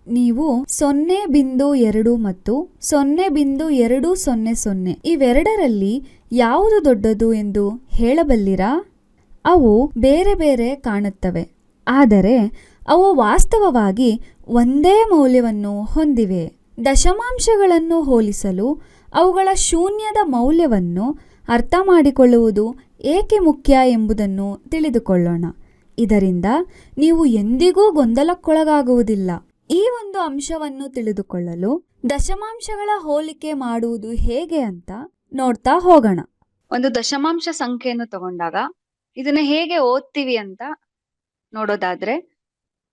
ನೀವು 0.2 ಮತ್ತು 0.200 ಇವೆರಡರಲ್ಲಿ ಯಾವುದು ದೊಡ್ಡದು ಎಂದು ಹೇಳಬಲ್ಲಿರಾ? ಅವು ಬೇರೆ ಬೇರೆ ಕಾಣುತ್ತವೆ, ಆದರೆ ಅವು ವಾಸ್ತವವಾಗಿ ಒಂದೇ ಮೌಲ್ಯವನ್ನು ಹೊಂದಿವೆ. ದಶಮಾಂಶಗಳನ್ನು ಹೋಲಿಸಲು ಅವುಗಳ ಶೂನ್ಯದ ಮೌಲ್ಯವನ್ನು ಅರ್ಥ ಮಾಡಿಕೊಳ್ಳುವುದು ಏಕೆ ಮುಖ್ಯ ಎಂಬುದನ್ನು ತಿಳಿದುಕೊಳ್ಳೋಣ. ಇದರಿಂದ ನೀವು ಎಂದಿಗೂ ಗೊಂದಲಕ್ಕೊಳಗಾಗುವುದಿಲ್ಲ. ಈ ಒಂದು ಅಂಶವನ್ನು ತಿಳಿದುಕೊಳ್ಳಲು ದಶಮಾಂಶಗಳ ಹೋಲಿಕೆ ಮಾಡುವುದು ಹೇಗೆ ಅಂತ ನೋಡ್ತಾ ಹೋಗೋಣ. ಒಂದು ದಶಮಾಂಶ ಸಂಖ್ಯೆಯನ್ನು ತಗೊಂಡಾಗ ಇದನ್ನ ಹೇಗೆ ಓದ್ತೀವಿ ಅಂತ ನೋಡೋದಾದ್ರೆ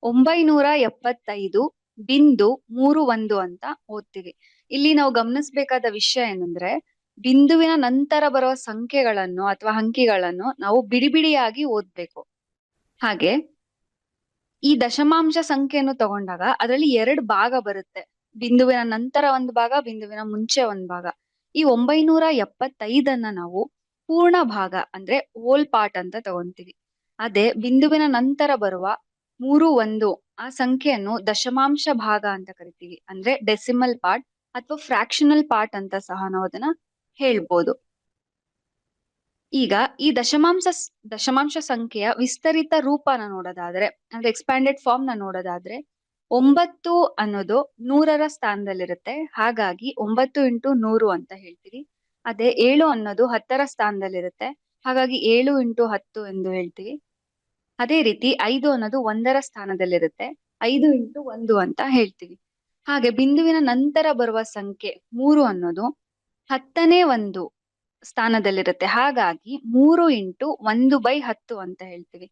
975.31 ಅಂತ ಓದ್ತೀವಿ. ಇಲ್ಲಿ ನಾವು ಗಮನಿಸಬೇಕಾದ ವಿಷಯ ಏನಂದ್ರೆ ಬಿಂದುವಿನ ನಂತರ ಬರುವ ಸಂಖ್ಯೆಗಳನ್ನು ಅಥವಾ ಅಂಕಿಗಳನ್ನು ನಾವು ಬಿಡಿಬಿಡಿಯಾಗಿ ಓದ್ಬೇಕು. ಹಾಗೆ ಈ ದಶಮಾಂಶ ಸಂಖ್ಯೆಯನ್ನು ತಗೊಂಡಾಗ ಅದರಲ್ಲಿ 2 ಭಾಗ ಬರುತ್ತೆ. ಬಿಂದುವಿನ ನಂತರ ಒಂದು ಭಾಗ, ಬಿಂದುವಿನ ಮುಂಚೆ ಒಂದು ಭಾಗ. ಈ 975 ನಾವು ಪೂರ್ಣ ಭಾಗ ಅಂದ್ರೆ ಹೋಲ್ ಪಾರ್ಟ್ ಅಂತ ತಗೊಂತೀವಿ. ಅದೇ ಬಿಂದುವಿನ ನಂತರ ಬರುವ 31 ಆ ಸಂಖ್ಯೆಯನ್ನು ದಶಮಾಂಶ ಭಾಗ ಅಂತ ಕರಿತೀವಿ, ಅಂದ್ರೆ ಡೆಸಿಮಲ್ ಪಾರ್ಟ್ ಅಥವಾ ಫ್ರಾಕ್ಷನಲ್ ಪಾರ್ಟ್ ಅಂತ ಸಹ ನಾವು ಅದನ್ನ ಹೇಳ್ಬೋದು. ಈಗ ಈ ದಶಮಾಂಶ ಸಂಖ್ಯೆಯ ವಿಸ್ತರಿತ ರೂಪನ ನೋಡೋದಾದ್ರೆ ಅಂದ್ರೆ ಎಕ್ಸ್ಪ್ಯಾಂಡೆಡ್ ಫಾರ್ಮ್ ನ ನೋಡೋದಾದ್ರೆ 9 ಅನ್ನೋದು 100ರ ಸ್ಥಾನದಲ್ಲಿರುತ್ತೆ, ಹಾಗಾಗಿ 9 × 100 ಅಂತ ಹೇಳ್ತೀವಿ. ಅದೇ 7 ಅನ್ನೋದು 10ರ ಸ್ಥಾನದಲ್ಲಿರುತ್ತೆ, ಹಾಗಾಗಿ 7 × 10 ಎಂದು ಹೇಳ್ತೀವಿ. ಅದೇ ರೀತಿ 5 ಅನ್ನೋದು 1ರ ಸ್ಥಾನದಲ್ಲಿರುತ್ತೆ, 5 × 1 ಅಂತ ಹೇಳ್ತೀವಿ. ಹಾಗೆ ಬಿಂದುವಿನ ನಂತರ ಬರುವ ಸಂಖ್ಯೆ 3 ಅನ್ನೋದು 10ನೇ ಒಂದು ಸ್ಥಾನದಲ್ಲಿರುತ್ತೆ, ಹಾಗಾಗಿ 3 × 1/10 ಅಂತ ಹೇಳ್ತೀವಿ.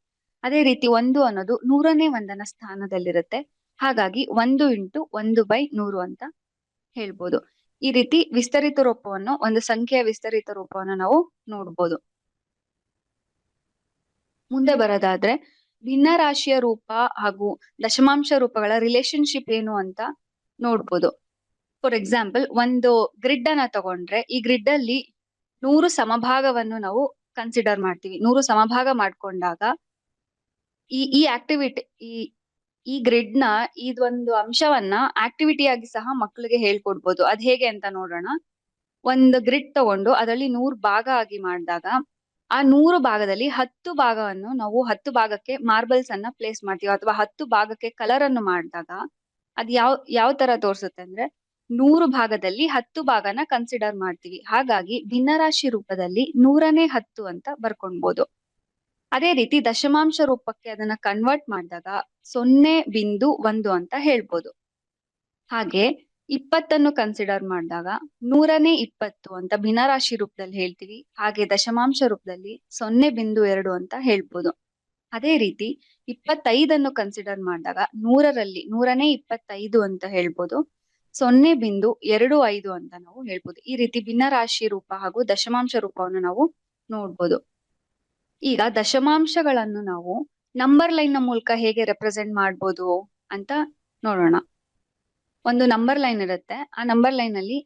ಅದೇ ರೀತಿ 1 ಅನ್ನೋದು 100ನೇ ಒಂದನ ಸ್ಥಾನದಲ್ಲಿರುತ್ತೆ, ಹಾಗಾಗಿ 1 × 1/100 ಅಂತ ಹೇಳ್ಬೋದು. ಈ ರೀತಿ ವಿಸ್ತರಿತ ರೂಪವನ್ನು, ಒಂದು ಸಂಖ್ಯೆಯ ವಿಸ್ತರಿತ ರೂಪವನ್ನು ನಾವು ನೋಡ್ಬೋದು. ಮುಂದೆ ಬರೋದಾದ್ರೆ ಭಿನ್ನರಾಶಿಯ ರೂಪ ಹಾಗೂ ದಶಮಾಂಶ ರೂಪಗಳ ರಿಲೇಶನ್ಶಿಪ್ ಏನು ಅಂತ ನೋಡ್ಬೋದು. ಫಾರ್ ಎಕ್ಸಾಂಪಲ್, ಒಂದು ಗ್ರಿಡ್ ಅನ್ನ ತಗೊಂಡ್ರೆ ಈ ಗ್ರಿಡ್ ಅಲ್ಲಿ 100 ಸಮಭಾಗವನ್ನು ನಾವು ಕನ್ಸಿಡರ್ ಮಾಡ್ತೀವಿ. 100 ಸಮಭಾಗ ಮಾಡ್ಕೊಂಡಾಗ ಈ ಆಕ್ಟಿವಿಟಿ ಈ ಗ್ರಿಡ್ ನ ಇದೊಂದು ಅಂಶವನ್ನ ಆಕ್ಟಿವಿಟಿ ಆಗಿ ಸಹ ಮಕ್ಕಳಿಗೆ ಹೇಳ್ಕೊಡ್ಬೋದು. ಅದ್ ಹೇಗೆ ಅಂತ ನೋಡೋಣ. ಒಂದು ಗ್ರಿಡ್ ತಗೊಂಡು ಅದರಲ್ಲಿ 100 ಭಾಗ ಆಗಿ ಮಾಡಿದಾಗ ಆ 100 ಭಾಗದಲ್ಲಿ 10 ಭಾಗವನ್ನು ನಾವು 10 ಭಾಗಕ್ಕೆ ಮಾರ್ಬಲ್ಸ್ ಅನ್ನ ಪ್ಲೇಸ್ ಮಾಡ್ತೀವಿ, ಅಥವಾ 10 ಭಾಗಕ್ಕೆ ಕಲರ್ ಅನ್ನು ಮಾಡಿದಾಗ ಅದ್ ಯಾವ ತರ ತೋರ್ಸುತ್ತೆ ಅಂದ್ರೆ 100 ಭಾಗದಲ್ಲಿ 10 ಭಾಗನ ಕನ್ಸಿಡರ್ ಮಾಡ್ತೀವಿ, ಹಾಗಾಗಿ ಭಿನ್ನರಾಶಿ ರೂಪದಲ್ಲಿ 100ನೇ 10 ಅಂತ ಬರ್ಕೊಳ್ಬಹುದು. ಅದೇ ರೀತಿ ದಶಮಾಂಶ ರೂಪಕ್ಕೆ ಅದನ್ನ ಕನ್ವರ್ಟ್ ಮಾಡಿದಾಗ 0.1 ಅಂತ ಹೇಳ್ಬೋದು. ಹಾಗೆ 20 ಕನ್ಸಿಡರ್ ಮಾಡಿದಾಗ 100ನೇ 20 ಅಂತ ಭಿನ್ನರಾಶಿ ರೂಪದಲ್ಲಿ ಹೇಳ್ತೀವಿ, ಹಾಗೆ ದಶಮಾಂಶ ರೂಪದಲ್ಲಿ 0.2 ಅಂತ ಹೇಳ್ಬೋದು. ಅದೇ ರೀತಿ 25 ಕನ್ಸಿಡರ್ ಮಾಡಿದಾಗ 100ನೇ 25 ಅಂತ ಹೇಳ್ಬೋದು, 0.25 ಅಂತ ನಾವು ಹೇಳ್ಬೋದು. ಈ ರೀತಿ ಭಿನ್ನರಾಶಿ ರೂಪ ಹಾಗೂ ದಶಮಾಂಶ ರೂಪವನ್ನು ನಾವು ನೋಡ್ಬೋದು. ಈಗ ದಶಮಾಂಶಗಳನ್ನು ನಾವು ನಂಬರ್ ಲೈನ್ ನ ಮೂಲಕ ಹೇಗೆ ರೆಪ್ರೆಸೆಂಟ್ ಮಾಡ್ಬೋದು ಅಂತ ನೋಡೋಣ. ಒಂದು ನಂಬರ್ ಲೈನ್ ಇರುತ್ತೆ, ಆ ನಂಬರ್ ಲೈನ್ ಅಲ್ಲಿ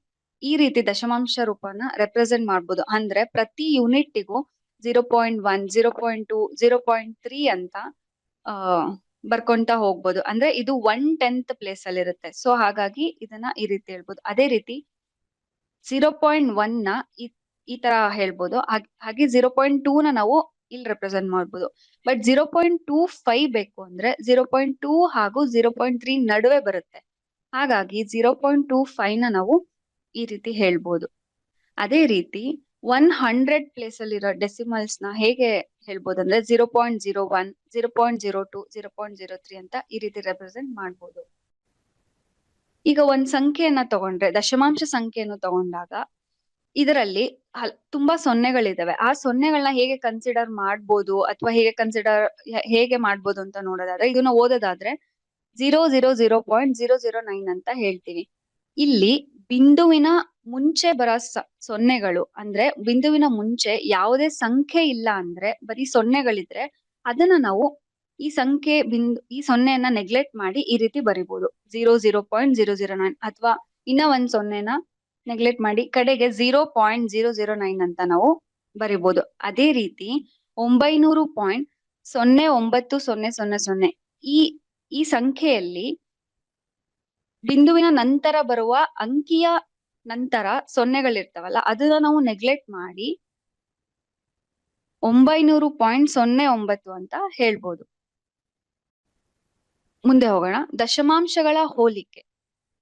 ಈ ರೀತಿ ದಶಮಾಂಶ ರೂಪನ ರೆಪ್ರೆಸೆಂಟ್ ಮಾಡ್ಬೋದು. ಅಂದ್ರೆ ಪ್ರತಿ ಯೂನಿಟ್ಗೂ 0.1, 0.2, 0.3 ಅಂತ ಬರ್ಕೊಂತ ಹೋಗ್ಬೋದು. ಅಂದ್ರೆ ಇದು 1/10 ಪ್ಲೇಸ್ ಅಲ್ಲಿ ಇರುತ್ತೆ, ಸೊ ಹಾಗಾಗಿ ಇದನ್ನ ಈ ರೀತಿ ಹೇಳ್ಬೋದು. ಅದೇ ರೀತಿ 0.1 ನ ಈ ತರ ಹೇಳ್ಬೋದು, ಹಾಗೆ 0.2 ನ ನಾವು ಇಲ್ಲಿ ರೆಪ್ರೆಸೆಂಟ್ ಮಾಡ್ಬೋದು. ಬಟ್ 0.25 ಬೇಕು ಅಂದ್ರೆ 0.2 ಹಾಗೂ 0.3 ನಡುವೆ ಬರುತ್ತೆ, ಹಾಗಾಗಿ 0.25 ನ ನಾವು ಈ ರೀತಿ ಹೇಳ್ಬೋದು. ಅದೇ ರೀತಿ 100 ಪ್ಲೇಸ್ ಅಲ್ಲಿರೋ ಡೆಸಿಮಲ್ಸ್ ನ ಹೇಗೆ ಹೇಳ್ಬೋದು ಅಂದ್ರೆ 0.01, 0.02, 0.03 ಅಂತ ಈ ರೀತಿ ರೆಪ್ರೆಸೆಂಟ್ ಮಾಡ್ಬೋದು. ಈಗ ಒಂದ್ ಸಂಖ್ಯೆಯನ್ನ ತಗೊಂಡ್ರೆ, ದಶಮಾಂಶ ಸಂಖ್ಯೆಯನ್ನು ತಗೊಂಡಾಗ ಇದರಲ್ಲಿ ತುಂಬಾ ಸೊನ್ನೆಗಳಿದಾವೆ. ಆ ಸೊನ್ನೆಗಳನ್ನ ಹೇಗೆ ಕನ್ಸಿಡರ್ ಮಾಡ್ಬೋದು ಅಥವಾ ಹೇಗೆ ಮಾಡ್ಬೋದು ಅಂತ ನೋಡೋದಾದ್ರೆ, ಇದನ್ನ ಓದೋದಾದ್ರೆ 000.009 ಅಂತ ಹೇಳ್ತೀವಿ. ಇಲ್ಲಿ ಬಿಂದುವಿನ ಮುಂಚೆ ಬರೋ ಸೊನ್ನೆಗಳು, ಅಂದ್ರೆ ಬಿಂದುವಿನ ಮುಂಚೆ ಯಾವುದೇ ಸಂಖ್ಯೆ ಇಲ್ಲ ಅಂದ್ರೆ ಬರೀ ಸೊನ್ನೆಗಳಿದ್ರೆ ಅದನ್ನ ನಾವು ಈ ಸೊನ್ನೆಯನ್ನ ನೆಗ್ಲೆಕ್ಟ್ ಮಾಡಿ ಈ ರೀತಿ ಬರಿಬಹುದು 0.009, ಅಥವಾ ಇನ್ನ ಒಂದ್ ಸೊನ್ನೆನ ನೆಗ್ಲೆಕ್ಟ್ ಮಾಡಿ ಕಡೆಗೆ 0.009 ಅಂತ ನಾವು ಬರಿಬಹುದು. ಅದೇ ರೀತಿ 900.09000 ಈ ಸಂಖ್ಯೆಯಲ್ಲಿ ಬಿಂದುವಿನ ನಂತರ ಬರುವ ಅಂಕಿಯ ನಂತರ ಸೊನ್ನೆಗಳಿರ್ತಾವಲ್ಲ ಅದನ್ನ ನಾವು ನೆಗ್ಲೆಕ್ಟ್ ಮಾಡಿ 900.09 ಅಂತ ಹೇಳ್ಬೋದು. ಮುಂದೆ ಹೋಗೋಣ. ದಶಮಾಂಶಗಳ ಹೋಲಿಕೆ.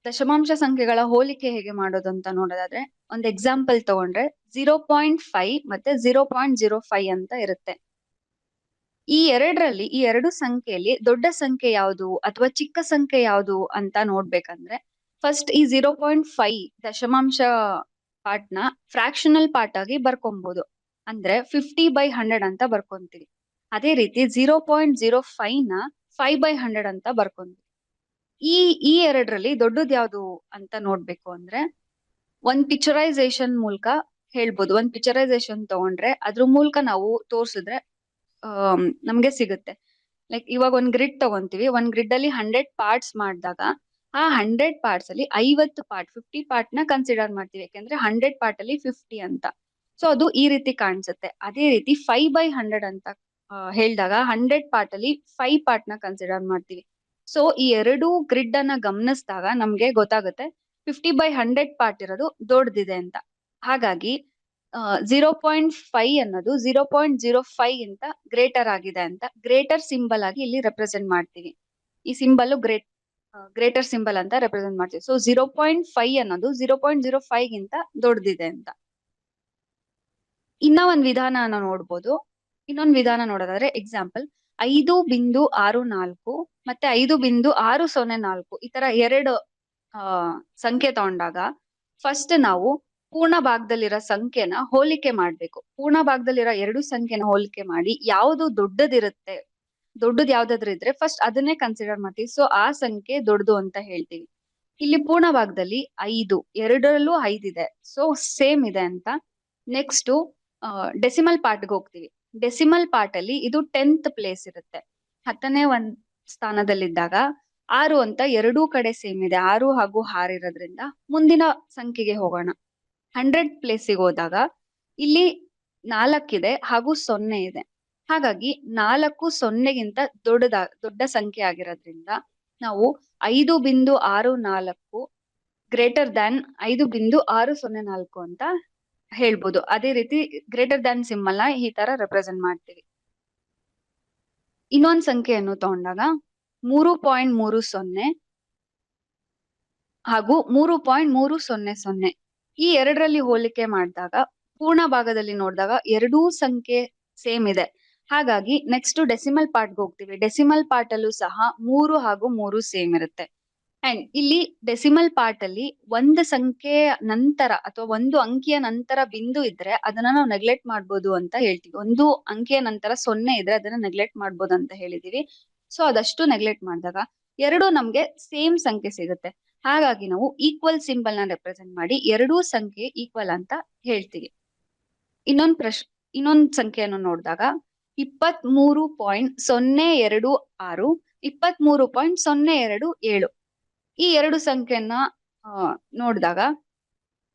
ದಶಮಾಂಶ ಸಂಖ್ಯೆಗಳ ಹೋಲಿಕೆ ಹೇಗೆ ಮಾಡೋದು ಅಂತ ನೋಡೋದಾದ್ರೆ ಒಂದು ಎಕ್ಸಾಂಪಲ್ ತಗೊಂಡ್ರೆ 0.5 ಮತ್ತೆ 0.05 ಅಂತ ಇರುತ್ತೆ. ಈ ಎರಡು ಸಂಖ್ಯೆಯಲ್ಲಿ ದೊಡ್ಡ ಸಂಖ್ಯೆ ಯಾವುದು ಅಥವಾ ಚಿಕ್ಕ ಸಂಖ್ಯೆ ಯಾವುದು ಅಂತ ನೋಡ್ಬೇಕಂದ್ರೆ ಫಸ್ಟ್ ಈ 0.5 ದಶಮಾಂಶ ಪಾರ್ಟ್ ನ ಫ್ರಾಕ್ಷನಲ್ ಪಾರ್ಟ್ ಆಗಿ ಬರ್ಕೊಬಹುದು. ಅಂದ್ರೆ 50/100 ಅಂತ ಬರ್ಕೊಂತೀವಿ. ಅದೇ ರೀತಿ 0.05 ನ 5/100 ಅಂತ ಬರ್ಕೊಂತೀವಿ. ಈ ಎರಡರಲ್ಲಿ ದೊಡ್ಡದು ಯಾವುದು ಅಂತ ನೋಡ್ಬೇಕು ಅಂದ್ರೆ ಒಂದ್ ಪಿಕ್ಚರೈಸೇಷನ್ ಮೂಲಕ ಹೇಳ್ಬೋದು. ಒಂದ್ ಪಿಕ್ಚರೈಸೇಷನ್ ತಗೊಂಡ್ರೆ ಅದ್ರ ಮೂಲಕ ನಾವು ತೋರ್ಸಿದ್ರೆ ನಮ್ಗೆ ಸಿಗುತ್ತೆ. ಲೈಕ್ ಇವಾಗ ಒಂದ್ ಗ್ರಿಡ್ ತಗೊಂತೀವಿ. ಒಂದ್ ಗ್ರಿಡ್ ಅಲ್ಲಿ 100 ಪಾರ್ಟ್ಸ್ ಮಾಡಿದಾಗ ಆ 100 ಪಾರ್ಟ್ಸ್ ಅಲ್ಲಿ 50 ಪಾರ್ಟ್ ನ ಕನ್ಸಿಡರ್ ಮಾಡ್ತೀವಿ. ಯಾಕಂದ್ರೆ 100 ಪಾರ್ಟ್ ಅಲ್ಲಿ 50 ಅಂತ. ಸೊ ಅದು ಈ ರೀತಿ ಕಾಣಿಸುತ್ತೆ. ಅದೇ ರೀತಿ 5/100 ಅಂತ ಹೇಳಿದಾಗ 100 ಪಾರ್ಟ್ ಅಲ್ಲಿ 5 ಪಾರ್ಟ್ ನ ಕನ್ಸಿಡರ್ ಮಾಡ್ತೀವಿ. ಸೊ ಈ ಎರಡು ಗ್ರಿಡ್ ಅನ್ನ ಗಮನಿಸಿದಾಗ ನಮ್ಗೆ ಗೊತ್ತಾಗುತ್ತೆ 50/100 ಪಾರ್ಟ್ ಇರೋದು ದೊಡ್ಡದಿದೆ ಅಂತ. ಹಾಗಾಗಿ 0.5 ಅನ್ನೋದು 0.05 ಗಿಂತ ಗ್ರೇಟರ್ ಆಗಿದೆ ಅಂತ ಗ್ರೇಟರ್ ಸಿಂಬಲ್ ಆಗಿ ಇಲ್ಲಿ ರೆಪ್ರೆಸೆಂಟ್ ಮಾಡ್ತೀವಿ. ಈ ಸಿಂಬಲ್ ಗ್ರೇಟರ್ ಸಿಂಬಲ್ ಅಂತ ರೆಪ್ರೆಸೆಂಟ್ ಮಾಡ್ತೀವಿ. ಸೊ 0.5 ಅನ್ನೋದು 0.05 ಗಿಂತ ದೊಡ್ಡದಿದೆ ಅಂತ. ಇನ್ನೊಂದು ವಿಧಾನ ನೋಡೋದಾದ್ರೆ ಎಕ್ಸಾಂಪಲ್ 5.64 ಮತ್ತೆ 5.604 ಈ ತರ ಎರಡು ಸಂಖ್ಯೆ ತಗೊಂಡಾಗ ಫಸ್ಟ್ ನಾವು ಪೂರ್ಣ ಭಾಗದಲ್ಲಿರೋ ಸಂಖ್ಯೆನ ಹೋಲಿಕೆ ಮಾಡ್ಬೇಕು. ಪೂರ್ಣ ಭಾಗದಲ್ಲಿರೋ ಎರಡು ಸಂಖ್ಯೆನ ಹೋಲಿಕೆ ಮಾಡಿ ಯಾವುದು ದೊಡ್ಡದು ಯಾವ್ದಾದ್ರು ಇದ್ರೆ ಫಸ್ಟ್ ಅದನ್ನೇ ಕನ್ಸಿಡರ್ ಮಾಡ್ತೀವಿ. ಸೊ ಆ ಸಂಖ್ಯೆ ದೊಡ್ಡದು ಅಂತ ಹೇಳ್ತೀವಿ. ಇಲ್ಲಿ ಪೂರ್ಣ ಭಾಗದಲ್ಲಿ 5 ಎರಡರಲ್ಲೂ 5 ಇದೆ. ಸೊ ಸೇಮ್ ಇದೆ ಅಂತ. ನೆಕ್ಸ್ಟ್ ಡೆಸಿಮಲ್ ಪಾರ್ಟ್ಗೆ ಹೋಗ್ತೀವಿ. ಡೆಸಿಮಲ್ ಪಾರ್ಟ್ ಅಲ್ಲಿ ಇದು 10th ಪ್ಲೇಸ್ ಇರುತ್ತೆ. 10ನೇ ಒಂದ್ ಸ್ಥಾನದಲ್ಲಿದ್ದಾಗ 6 ಅಂತ ಎರಡೂ ಕಡೆ ಸೇಮ್ ಇದೆ. 6 ಹಾಗೂ 6 ಇರೋದ್ರಿಂದ ಮುಂದಿನ ಸಂಖ್ಯೆಗೆ ಹೋಗೋಣ. 100 ಪ್ಲೇಸಿಗೆ ಹೋದಾಗ ಇಲ್ಲಿ 4 ಇದೆ ಹಾಗೂ 0 ಇದೆ. ಹಾಗಾಗಿ 4 0ಗಿಂತ ದೊಡ್ಡ ಸಂಖ್ಯೆ ಆಗಿರೋದ್ರಿಂದ ನಾವು 5.64 ಗ್ರೇಟರ್ ದ್ಯಾನ್ 5.604 ಅಂತ ಹೇಳ್ಬೋದು. ಅದೇ ರೀತಿ ಗ್ರೇಟರ್ ದ್ಯಾನ್ ಸಿಂಬಲ್ ನ ಈ ತರ ರೆಪ್ರೆಸೆಂಟ್ ಮಾಡ್ತೀವಿ. ಇನ್ನೊಂದ್ ಸಂಖ್ಯೆಯನ್ನು ತಗೊಂಡಾಗ 3.30 ಹಾಗೂ 3.300 ಈ ಎರಡರಲ್ಲಿ ಹೋಲಿಕೆ ಮಾಡಿದಾಗ ಪೂರ್ಣ ಭಾಗದಲ್ಲಿ ನೋಡಿದಾಗ ಎರಡೂ ಸಂಖ್ಯೆ ಸೇಮ್ ಇದೆ. ಹಾಗಾಗಿ ನೆಕ್ಸ್ಟ್ ಡೆಸಿಮಲ್ ಪಾರ್ಟ್ಗೆ ಹೋಗ್ತೀವಿ. ಡೆಸಿಮಲ್ ಪಾರ್ಟ್ ಅಲ್ಲೂ ಸಹ 3 ಹಾಗೂ 3 ಸೇಮ್ ಇರುತ್ತೆ. ಅಂಡ್ ಇಲ್ಲಿ ಡೆಸಿಮಲ್ ಪಾರ್ಟ್ ಅಲ್ಲಿ ಒಂದು ಸಂಖ್ಯೆಯ ನಂತರ ಅಥವಾ ಒಂದು ಅಂಕಿಯ ನಂತರ ಬಿಂದು ಇದ್ರೆ ಅದನ್ನ ನಾವು ನೆಗ್ಲೆಕ್ಟ್ ಮಾಡ್ಬೋದು ಅಂತ ಹೇಳ್ತೀವಿ. ಒಂದು ಅಂಕಿಯ ನಂತರ 0 ಇದ್ರೆ ಅದನ್ನ ನೆಗ್ಲೆಕ್ಟ್ ಮಾಡ್ಬೋದು ಅಂತ ಹೇಳಿದೀವಿ. ಸೊ ಅದಷ್ಟು ನೆಗ್ಲೆಕ್ಟ್ ಮಾಡಿದಾಗ ಎರಡು ನಮ್ಗೆ ಸೇಮ್ ಸಂಖ್ಯೆ ಸಿಗುತ್ತೆ. ಹಾಗಾಗಿ ನಾವು ಈಕ್ವಲ್ ಸಿಂಬಲ್ ನ ರೆಪ್ರೆಸೆಂಟ್ ಮಾಡಿ ಎರಡೂ ಸಂಖ್ಯೆ ಈಕ್ವಲ್ ಅಂತ ಹೇಳ್ತೀವಿ. ಇನ್ನೊಂದ್ ಸಂಖ್ಯೆಯನ್ನು ನೋಡಿದಾಗ 23.026 23.027 ಈ ಎರಡು ಸಂಖ್ಯೆಯನ್ನ ನೋಡಿದಾಗ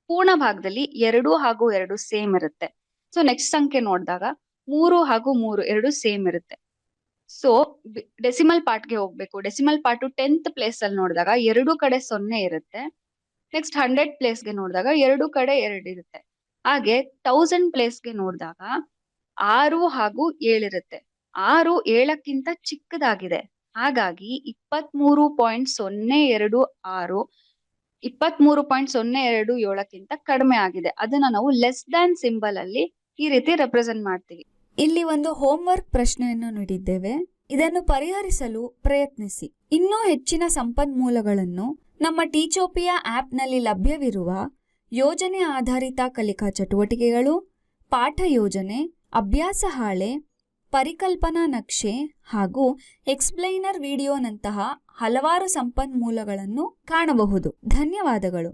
ಪೂರ್ಣ ಭಾಗದಲ್ಲಿ 2 ಹಾಗೂ 2 ಸೇಮ್ ಇರುತ್ತೆ. ಸೊ ನೆಕ್ಸ್ಟ್ ಸಂಖ್ಯೆ ನೋಡಿದಾಗ 3 ಹಾಗೂ 3 ಎರಡು ಸೇಮ್ ಇರುತ್ತೆ. ಸೊ ಡೆಸಿಮಲ್ ಪಾರ್ಟ್ಗೆ ಹೋಗ್ಬೇಕು. ಡೆಸಿಮಲ್ ಪಾರ್ಟ್ 10th ಪ್ಲೇಸ್ ಅಲ್ಲಿ ನೋಡಿದಾಗ ಎರಡು ಕಡೆ 0 ಇರುತ್ತೆ. ನೆಕ್ಸ್ಟ್ 100 ಪ್ಲೇಸ್ಗೆ ನೋಡಿದಾಗ ಎರಡು ಕಡೆ 2 ಇರುತ್ತೆ. ಹಾಗೆ 1000 ಪ್ಲೇಸ್ಗೆ ನೋಡಿದಾಗ 6 ಹಾಗೂ 7 ಇರುತ್ತೆ. 6 7ಕ್ಕಿಂತ ಚಿಕ್ಕದಾಗಿದೆ. ಹಾಗಾಗಿ 23.026 23.027ಕ್ಕಿಂತ ಕಡಿಮೆ ಆಗಿದೆ. ಅದನ್ನ ನಾವು ಲೆಸ್ ದ್ಯಾನ್ ಸಿಂಬಲ್ ಅಲ್ಲಿ ಈ ರೀತಿ ರೆಪ್ರೆಸೆಂಟ್ ಮಾಡ್ತೀವಿ. ಇಲ್ಲಿ ಒಂದು ಹೋಮ್ವರ್ಕ್ ಪ್ರಶ್ನೆಯನ್ನು ನೀಡಿದ್ದೇವೆ. ಇದನ್ನು ಪರಿಹರಿಸಲು ಪ್ರಯತ್ನಿಸಿ. ಇನ್ನೂ ಹೆಚ್ಚಿನ ಸಂಪನ್ಮೂಲಗಳನ್ನು ನಮ್ಮ ಟೀಚೋಪಿಯಾ ಆಪ್ನಲ್ಲಿ ಲಭ್ಯವಿರುವ ಯೋಜನೆ ಆಧಾರಿತ ಕಲಿಕಾ ಚಟುವಟಿಕೆಗಳು, ಪಾಠ ಯೋಜನೆ, ಅಭ್ಯಾಸ ಹಾಳೆ, ಪರಿಕಲ್ಪನಾ ನಕ್ಷೆ ಹಾಗೂ ಎಕ್ಸ್ಪ್ಲೈನರ್ ವಿಡಿಯೋನಂತಹ ಹಲವಾರು ಸಂಪನ್ಮೂಲಗಳನ್ನು ಕಾಣಬಹುದು. ಧನ್ಯವಾದಗಳು.